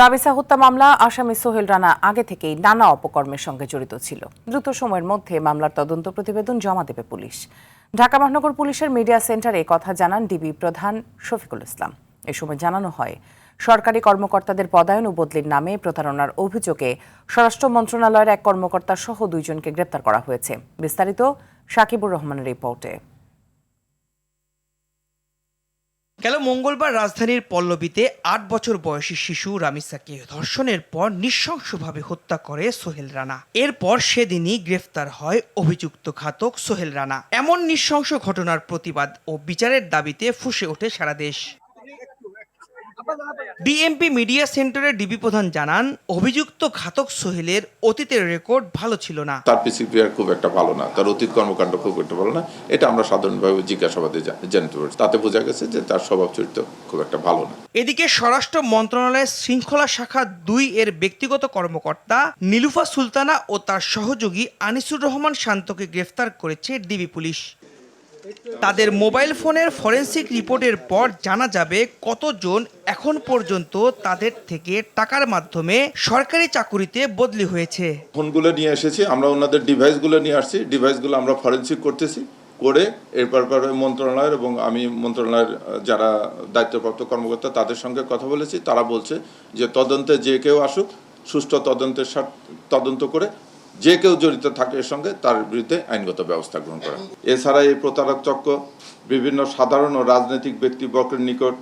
রাবিসা হত্যা মামলা আসামি সোহেল রানা আগে থেকেই নানা অপকর্মের সঙ্গে জড়িত ছিল। দ্রুত সময়ের মধ্যে মামলার তদন্ত প্রতিবেদন জমা দেবে পুলিশ। ঢাকা মহানগর পুলিশের মিডিয়া সেন্টারে কথা জানান ডিবি প্রধান শফিকুল ইসলাম। এ সময় জানানো হয়, সরকারি কর্মকর্তাদের পদায়ন ও বদলির নামে প্রতারণার অভিযোগে স্বরাষ্ট্র মন্ত্রণালয়ের এক কর্মকর্তা সহ 2 জনকে গ্রেপ্তার করা হয়েছে। বিস্তারিত সাকিবুর রহমানের রিপোর্টে। গেল মঙ্গলবার রাজধানীর পল্লবীতে ৮ বছর বয়সী শিশু রামিসাকে ধর্ষণের পর নৃশংসভাবে হত্যা করে সোহেল রানা। এরপর সেদিনই গ্রেফতার হয় অভিযুক্ত ঘাতক সোহেল রানা। এমন নৃশংস ঘটনার প্রতিবাদ ও বিচারের দাবিতে ফুঁসে ওঠে সারা দেশ। ডিএমপি মিডিয়া সেন্টারের ডিবি প্রধান জানান, অভিযুক্ত ঘাতক সোহেলের অতীতের রেকর্ড ভালো ছিল না। তার পিসিপিআর খুব একটা ভালো না, তার অতীত কর্মকাণ্ড খুব একটা ভালো না। এটা আমরা সাধারণভাবে জিজ্ঞাসাবাদে জানতে পারছি। তাতে বোঝা গেছে যে তার স্বভাব চরিত্র খুব একটা ভালো না। এদিকে স্বরাষ্ট্র মন্ত্রণালয়ের শৃঙ্খলা শাখা 2 এর ব্যক্তিগত কর্মকর্তা নীলুফা সুলতানা ও তার সহযোগী আনিসুর রহমান শান্তকে গ্রেফতার করেছে ডিবি পুলিশ। তাদের মোবাইল ফোনের ফরেনসিক রিপোর্টের পর জানা যাবে কতজন এখন পর্যন্ত তাদের থেকে টাকার মাধ্যমে সরকারি চাকুরিতে বদলি হয়েছে। ফোনগুলো নিয়ে এসেছি আমরা, ওনাদের ডিভাইসগুলো নিয়ে আসছি, ডিভাইসগুলো আমরা ফরেনসিক করতেছি, করে এরপর মন্ত্রণালয়ের এবং আমি মন্ত্রণালয়ের যারা দায়িত্বপ্রাপ্ত কর্মকর্তা তাদের সঙ্গে কথা বলেছি। তারা বলছে যে তদন্তে যে কেউ আসুক, সুষ্ঠু তদন্ত করে যে কেউ জড়িত থাকে এর সঙ্গে তার বিরুদ্ধে আইনগত ব্যবস্থা গ্রহণ করা। এছাড়া এই প্রতারক চক্র বিভিন্ন সাধারণ ও রাজনৈতিক ব্যক্তিবর্গের নিকট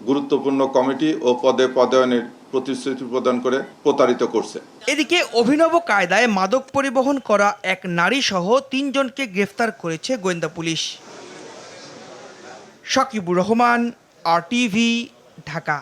গুরুত্বপূর্ণ কমিটি ও পদায়নের প্রতিশ্রুতি প্রদান করে প্রতারিত করছে। এদিকে অভিনব কায়দায় মাদক পরিবহন করা এক নারী সহ 3 জনকে গ্রেফতার করেছে গোয়েন্দা পুলিশ। সাকিবুর রহমান, RTV, ঢাকা।